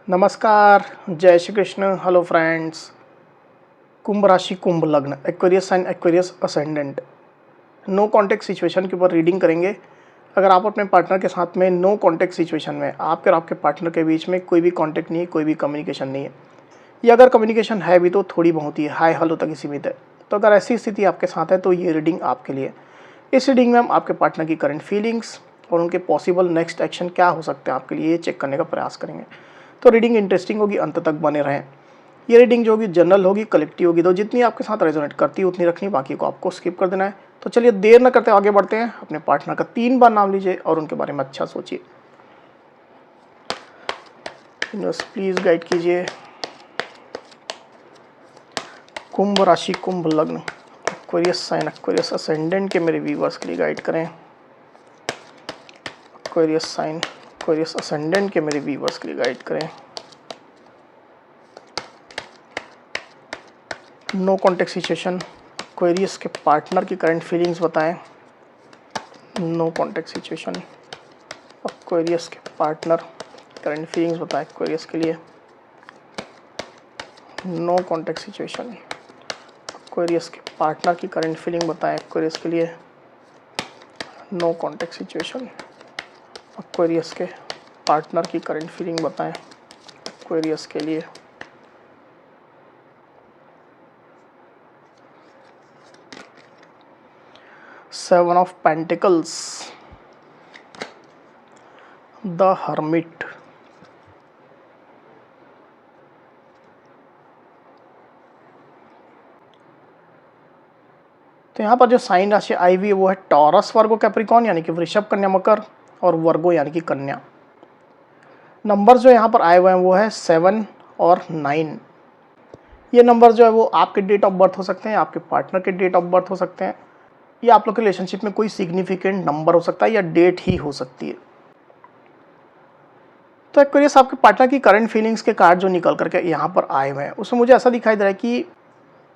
नमस्कार, जय Shri Krishna. Hello friends. कुंभ राशि, कुंभ लग्न, Aquarius sign, Aquarius ascendant, no contact situation के ऊपर रीडिंग करेंगे। अगर आप अपने पार्टनर के साथ में नो कॉन्टैक्ट सिचुएशन में, आपके और आपके पार्टनर के बीच में कोई भी कॉन्टैक्ट नहीं है, कोई भी कम्युनिकेशन नहीं है, या अगर कम्युनिकेशन है भी तो थोड़ी बहुत ही हाय हेलो तक ही सीमित है, तो अगर ऐसी स्थिति आपके साथ है तो ये रीडिंग आपके लिए। इस रीडिंग में हम आपके पार्टनर की करंट फीलिंग्स और उनके पॉसिबल नेक्स्ट एक्शन क्या हो सकते हैं आपके लिए, ये चेक करने का प्रयास करेंगे। तो रीडिंग इंटरेस्टिंग होगी, अंत तक बने रहें। ये रीडिंग जो होगी जनरल होगी, कलेक्टिव होगी, तो जितनी आपके साथ रेजोनेट करती है उतनी रखनी, बाकी को आपको स्किप कर देना है। तो चलिए देर न करते आगे बढ़ते हैं। अपने पार्टनर का 3 बार नाम लीजिए और उनके बारे में अच्छा सोचिए। प्लीज गाइड कीजिए। कुंभ राशि, कुंभ लग्न, एक्वेरियस साइन, एक्वेरियस असेंडेंट के मेरे व्यूवर्स के लिए गाइड करें। एक्वेरियस साइन, एक्वेरियस असेंडेंट के मेरे व्यूवर्स के लिए गाइड करें। नो कॉन्टेक्ट सिचुएशन, एक्वेरियस के पार्टनर की करंट फीलिंग्स बताएं। नो कॉन्टेक्ट सिचुएशन, एक्वेरियस के पार्टनर करंट फीलिंग्स बताएं एक्वेरियस के लिए। नो कॉन्टेक्ट सिचुएशन, एक्वेरियस के पार्टनर की करंट फीलिंग बताएं एक्वेरियस के लिए। नो कॉन्टेक्ट सिचुएशन, एक्वेरियस के पार्टनर की करंट फीलिंग बताएं एक्वेरियस के लिए। Seven of pentacles, the hermit, तो यहाँ पर जो साइन राशि आई हुई है वो है टॉरस, वर्गो, कैप्रिकॉन यानी कि वृषभ, कन्या, मकर, और वर्गो यानी कि कन्या। नंबर जो यहाँ पर आए हुए हैं वो है 7 और 9। ये नंबर जो है वो आपके डेट ऑफ बर्थ हो सकते हैं, आपके पार्टनर के डेट ऑफ बर्थ हो सकते हैं, या आप लोग के रिलेशनशिप में कोई सिग्निफिकेंट नंबर हो सकता है, या डेट ही हो सकती है। तो एक्वेरियस आपके पार्टनर की करंट फीलिंग्स के कार्ड जो निकल करके यहाँ पर आए हुए हैं उसमें मुझे ऐसा दिखाई दे रहा है कि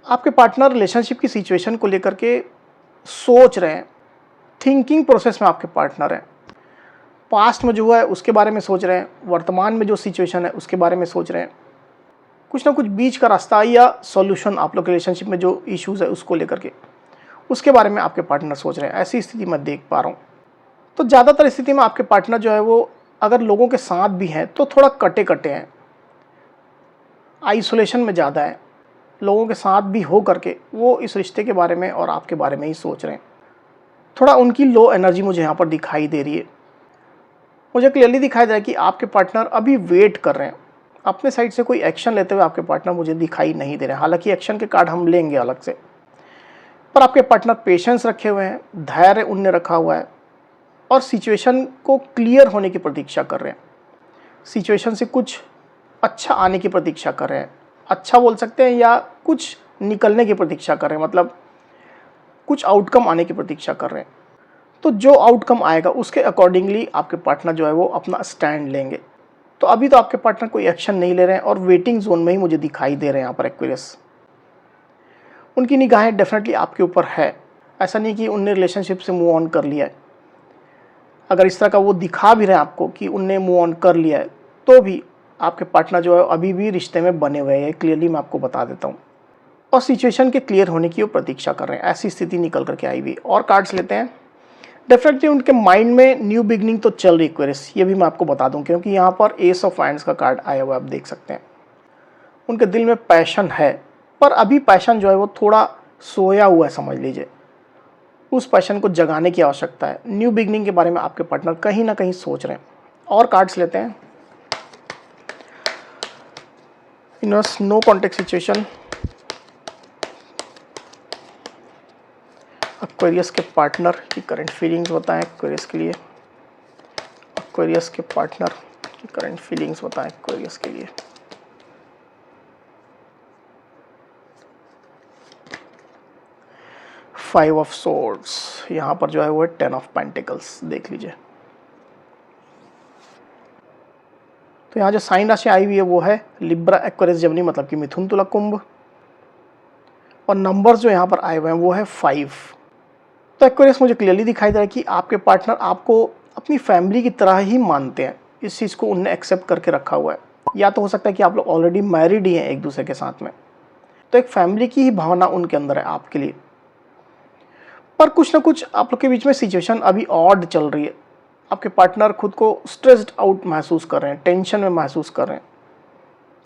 आपके पार्टनर रिलेशनशिप की सिचुएशन को लेकर के सोच रहे हैं, थिंकिंग प्रोसेस में आपके पार्टनर हैं। पास्ट में जो हुआ है उसके बारे में सोच रहे हैं, वर्तमान में जो सिचुएशन है उसके बारे में सोच रहे हैं, कुछ ना कुछ बीच का रास्ता या सॉल्यूशन आप लोग के रिलेशनशिप में जो इश्यूज़ है उसको लेकर के, उसके बारे में आपके पार्टनर सोच रहे हैं। ऐसी स्थिति मैं देख पा रहा हूँ। तो ज़्यादातर स्थिति में आपके पार्टनर जो है वो अगर लोगों के साथ भी हैं तो थोड़ा कटे कटे हैं, आइसोलेशन में ज़्यादा है। लोगों के साथ भी हो करके वो इस रिश्ते के बारे में और आपके बारे में ही सोच रहे हैं। थोड़ा उनकी लो एनर्जी मुझे यहाँ पर दिखाई दे रही है। मुझे क्लियरली दिखाई दे रहा है कि आपके पार्टनर अभी वेट कर रहे हैं, अपने साइड से कोई एक्शन लेते हुए आपके पार्टनर मुझे दिखाई नहीं दे रहे हैं। हालांकि एक्शन के कार्ड हम लेंगे अलग से, पर आपके पार्टनर पेशेंस रखे हुए हैं, धैर्य उनने रखा हुआ है और सिचुएशन को क्लियर होने की प्रतीक्षा कर रहे हैं। सिचुएशन से कुछ अच्छा आने की प्रतीक्षा कर रहे हैं, अच्छा बोल सकते हैं, या कुछ निकलने की प्रतीक्षा कर रहे हैं, मतलब कुछ आउटकम आने की प्रतीक्षा कर रहे हैं। तो जो आउटकम आएगा उसके अकॉर्डिंगली आपके पार्टनर जो है वो अपना स्टैंड लेंगे। तो अभी तो आपके पार्टनर कोई एक्शन नहीं ले रहे हैं और वेटिंग जोन में ही मुझे दिखाई दे रहे हैं यहाँ पर एक्वेरियस। उनकी निगाहें डेफिनेटली आपके ऊपर है। ऐसा नहीं कि उनने रिलेशनशिप से मूव ऑन कर लिया है। अगर इस तरह का वो दिखा भी रहे हैं आपको कि उनने मूव ऑन कर लिया है, तो भी आपके पार्टनर जो है अभी भी रिश्ते में बने हुए हैं, क्लियरली मैं आपको बता देता हूँ, और सिचुएशन के क्लियर होने की वो प्रतीक्षा कर रहे हैं। ऐसी स्थिति निकल करके आई हुई। और कार्ड्स लेते हैं। डेफिनेटली उनके माइंड में न्यू बिगनिंग तो चल रही एक्वेरियस, ये भी मैं आपको बता दूं, क्योंकि यहाँ पर एस ऑफ वाइंड्स का कार्ड आया हुआ है, आप देख सकते हैं। उनके दिल में पैशन है, पर अभी पैशन जो है वो थोड़ा सोया हुआ है, समझ लीजिए। उस पैशन को जगाने की आवश्यकता है। न्यू बिगनिंग के बारे में आपके पार्टनर कहीं ना कहीं सोच रहे हैं। और कार्ड्स लेते हैं। Universe, no contact situation, Aquarius के पार्टनर की करंट फीलिंग्स बताएं एक्वेरियस के लिए। एक्वेरियस के पार्टनर की करंट फीलिंग्स बताएं एक्वेरियस के लिए। फाइव ऑफ सोर्ड्स, यहाँ पर जो है वो है 10 ऑफ पेंटिकल्स, देख लीजिए। तो यहाँ जो साइन राशि आई हुई है वो है लिब्रा, एक्वेरियस, जेमिनी, मतलब कि मिथुन, तुला, कुंभ, और नंबर्स जो यहाँ पर आए हुए हैं वो है 5। तो एक्वेरियस मुझे क्लियरली दिखाई दे रहा है कि आपके पार्टनर आपको अपनी फैमिली की तरह ही मानते हैं। इस चीज़ को उनने एक्सेप्ट करके रखा हुआ है। या तो हो सकता है कि आप लोग ऑलरेडी मैरिड ही हैं एक दूसरे के साथ में, तो एक फैमिली की ही भावना उनके अंदर है आपके लिए। पर कुछ ना कुछ आप लोग के बीच में सिचुएशन अभी ऑड चल रही है। आपके पार्टनर खुद को स्ट्रेस्ड आउट महसूस कर रहे हैं, टेंशन में महसूस कर रहे हैं,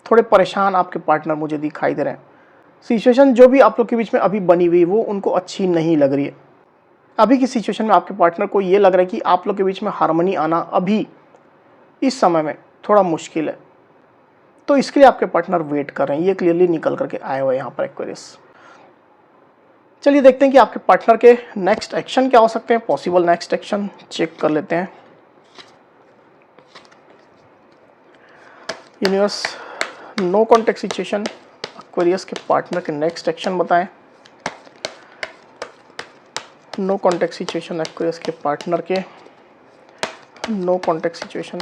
थोड़े परेशान आपके पार्टनर मुझे दिखाई दे रहे हैं। सिचुएशन जो भी आप लोग के बीच में अभी बनी हुई वो उनको अच्छी नहीं लग रही है। अभी की सिचुएशन में आपके पार्टनर को ये लग रहा है कि आप लोग के बीच में हार्मनी आना अभी इस समय में थोड़ा मुश्किल है। तो इसके लिए आपके पार्टनर वेट कर रहे हैं, ये क्लियरली निकल करके आए हुए यहाँ पर एक्वेरियस। चलिए देखते हैं कि आपके पार्टनर के नेक्स्ट एक्शन क्या हो सकते हैं, पॉसिबल नेक्स्ट एक्शन चेक कर लेते हैं। Universe, no contact situation, Aquarius के पार्टनर के नेक्स्ट एक्शन बताएं। नो कॉन्टेक्ट सिचुएशन एक्वेरियस के पार्टनर के, नो कॉन्टेक्ट सिचुएशन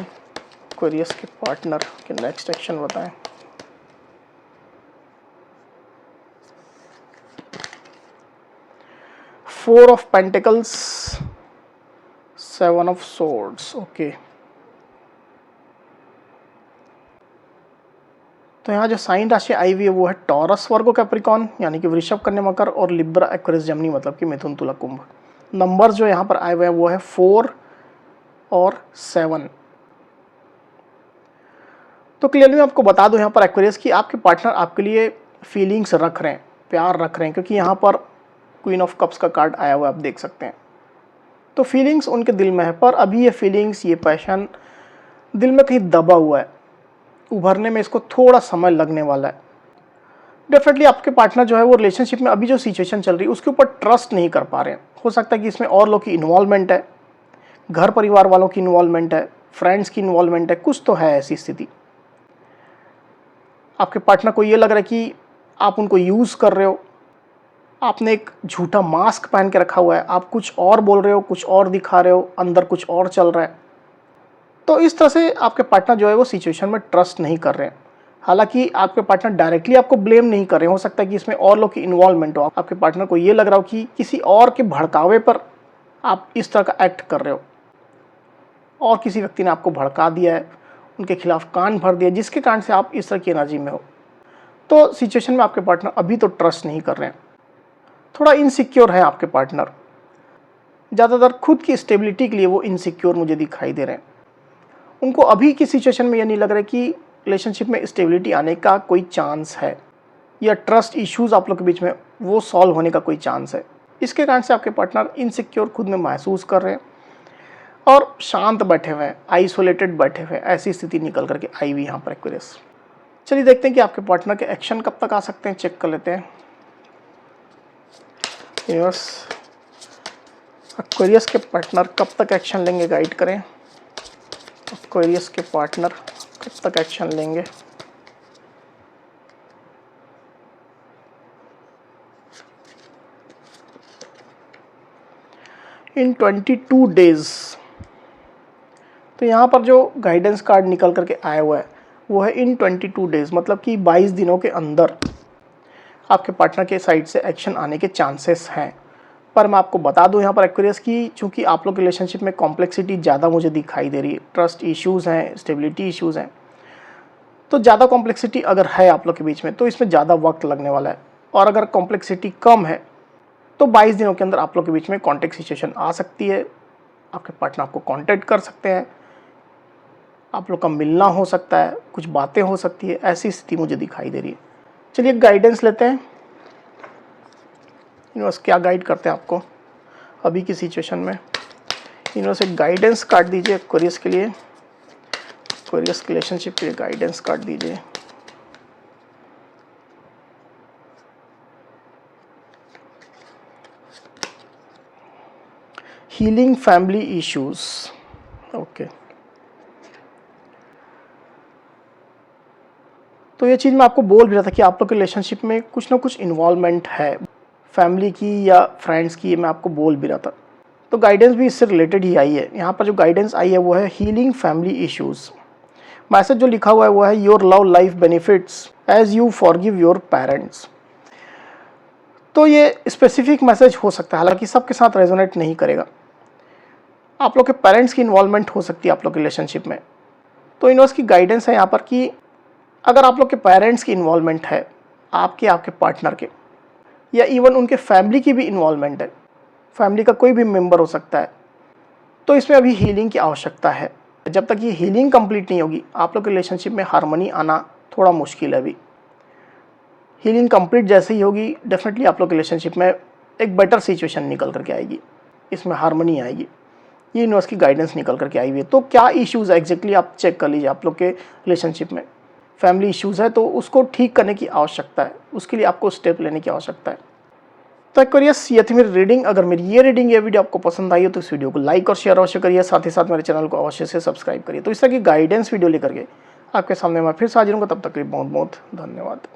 एक्वेरियस के पार्टनर के नेक्स्ट एक्शन बताएं। Four of pentacles, seven of swords. Okay, तो यहाँ जो साइन राशि आई हुई है वो है टॉरस, वर्गो, कैप्रिकॉन यानी कि वृषभ, कन्या, मकर और लिब्रा, एक्वेरियस, जमनी मतलब कि मिथुन, तुला, कुंभ। नंबर जो यहाँ पर आए हुए हैं वो है 4 और 7। तो क्लियरली मैं आपको बता दूं यहाँ पर एक्वेरियस कि आपके पार्टनर आपके लिए फीलिंग्स रख रहे हैं, प्यार रख रहे हैं, क्योंकि यहाँ पर क्वीन ऑफ कप्स का कार्ड आया हुआ है, आप देख सकते हैं। तो फीलिंग्स उनके दिल में है, पर अभी ये फीलिंग्स, ये पैशन दिल में कहीं दबा हुआ है, उभरने में इसको थोड़ा समय लगने वाला है। डेफिनेटली आपके पार्टनर जो है वो रिलेशनशिप में अभी जो सिचुएशन चल रही है उसके ऊपर ट्रस्ट नहीं कर पा रहे हैं। हो सकता है कि इसमें और लोग की इन्वॉल्वमेंट है, घर परिवार वालों की इन्वॉल्वमेंट है, फ्रेंड्स की इन्वॉल्वमेंट है, कुछ तो है ऐसी स्थिति। आपके पार्टनर को ये लग रहा है कि आप उनको यूज़ कर रहे हो, आपने एक झूठा मास्क पहन के रखा हुआ है, आप कुछ और बोल रहे हो, कुछ और दिखा रहे हो, अंदर कुछ और चल रहा है। तो इस तरह से आपके पार्टनर जो है वो सिचुएशन में ट्रस्ट नहीं कर रहे हैं। हालांकि आपके पार्टनर डायरेक्टली आपको ब्लेम नहीं कर रहे हैं, हो सकता है कि इसमें और लोग की इन्वॉल्वमेंट हो। आपके पार्टनर को ये लग रहा हो कि किसी और के भड़कावे पर आप इस तरह का एक्ट कर रहे हो, और किसी व्यक्ति ने आपको भड़का दिया है, उनके खिलाफ कान भर दिया, जिसके कारण से आप इस तरह की एनर्जी में हो। तो सिचुएशन में आपके पार्टनर अभी तो ट्रस्ट नहीं कर रहे हैं, थोड़ा इनसिक्योर है आपके पार्टनर। ज़्यादातर खुद की स्टेबिलिटी के लिए वो इनसिक्योर मुझे दिखाई दे रहे हैं। उनको अभी की सिचुएशन में ये नहीं लग रहा है कि रिलेशनशिप में स्टेबिलिटी आने का कोई चांस है, या ट्रस्ट इश्यूज आप लोग के बीच में वो सॉल्व होने का कोई चांस है। इसके कारण से आपके पार्टनर इनसिक्योर खुद में महसूस कर रहे हैं और शांत बैठे हुए हैं, आइसोलेटेड बैठे हुए हैं। ऐसी स्थिति निकल करके आई हुई यहाँ पर एक्वेरियस। चलिए देखते हैं कि आपके पार्टनर के एक्शन कब तक आ सकते हैं, चेक कर लेते हैं। यूनिवर्स, एक्वेरियस के पार्टनर कब तक एक्शन लेंगे, गाइड करें। एक्वेरियस के पार्टनर कब तक एक्शन लेंगे। इन 22 डेज। तो यहाँ पर जो गाइडेंस कार्ड निकल करके आया हुआ है वो है इन 22 डेज, मतलब कि 22 दिनों के अंदर आपके पार्टनर के साइड से एक्शन आने के चांसेस हैं। पर मैं आपको बता दूं यहाँ पर एक्वेरियस की, चूंकि आप लोग के रिलेशनशिप में कॉम्प्लेक्सिटी ज़्यादा मुझे दिखाई दे रही है, ट्रस्ट इश्यूज़ हैं, स्टेबिलिटी इश्यूज़ हैं, तो ज़्यादा कॉम्प्लेक्सिटी अगर है आप लोग के बीच में तो इसमें ज़्यादा वक्त लगने वाला है। और अगर कॉम्प्लेक्सिटी कम है तो 22 दिनों के अंदर आप लोग के बीच में कॉन्टैक्ट सिचुएशन आ सकती है। आपके पार्टनर आपको कॉन्टैक्ट कर सकते हैं, आप लोग का मिलना हो सकता है, कुछ बातें हो सकती है, ऐसी स्थिति मुझे दिखाई दे रही है। चलिए गाइडेंस लेते हैं। यूनिवर्स क्या गाइड करते हैं आपको अभी की सिचुएशन में। यूनिवर्स एक गाइडेंस कार्ड दीजिए एक्वेरियस के लिए, एक्वेरियस रिलेशनशिप के लिए गाइडेंस कार्ड दीजिए। Healing family issues. ओके, तो ये चीज़ मैं आपको बोल भी रहा था कि आप लोग के रिलेशनशिप में कुछ ना कुछ इन्वॉल्वमेंट है, फैमिली की या फ्रेंड्स की, ये मैं आपको बोल भी रहा था। तो गाइडेंस भी इससे रिलेटेड ही आई है। यहाँ पर जो गाइडेंस आई है वो है हीलिंग फैमिली इश्यूज। मैसेज जो लिखा हुआ है वो है your love life benefits as you forgive your parents. तो ये स्पेसिफिक मैसेज हो सकता है, हालांकि सबके साथ रेजोनेट नहीं करेगा। आप लोग के पेरेंट्स की इन्वॉल्वमेंट हो सकती है आप लोग के रिलेशनशिप में। तो यूनिवर्स की गाइडेंस है यहाँ पर कि अगर आप लोग के पेरेंट्स की इन्वॉल्वमेंट है, आपके पार्टनर के, या इवन उनके फैमिली की भी इन्वॉल्वमेंट है, फैमिली का कोई भी मेंबर हो सकता है, तो इसमें अभी हीलिंग की आवश्यकता है। जब तक ये हीलिंग कंप्लीट नहीं होगी, आप लोग के रिलेशनशिप में हार्मनी आना थोड़ा मुश्किल है। अभी हीलिंग कंप्लीट जैसे ही होगी, डेफिनेटली आप लोग के रिलेशनशिप में एक बेटर सिचुएशन निकल करके आएगी, इसमें हार्मनी आएगी। ये यूनिवर्स की गाइडेंस निकल करके आई हुई है। तो क्या इश्यूज़ एग्जैक्टली आप चेक कर लीजिए। आप लोग के रिलेशनशिप में फैमिली इश्यूज़ है तो उसको ठीक करने की आवश्यकता है, उसके लिए आपको स्टेप लेने की आवश्यकता है। तो एक करिए, ये थी मेरी रीडिंग। अगर मेरी ये रीडिंग, ये वीडियो आपको पसंद आई हो तो इस वीडियो को लाइक और शेयर अवश्य करिए, साथ ही साथ मेरे चैनल को अवश्य से सब्सक्राइब करिए। तो इस तरह की गाइडेंस वीडियो लेकर के आपके सामने मैं फिर से हाजिर हूँगा। तब तक के लिए बहुत बहुत धन्यवाद।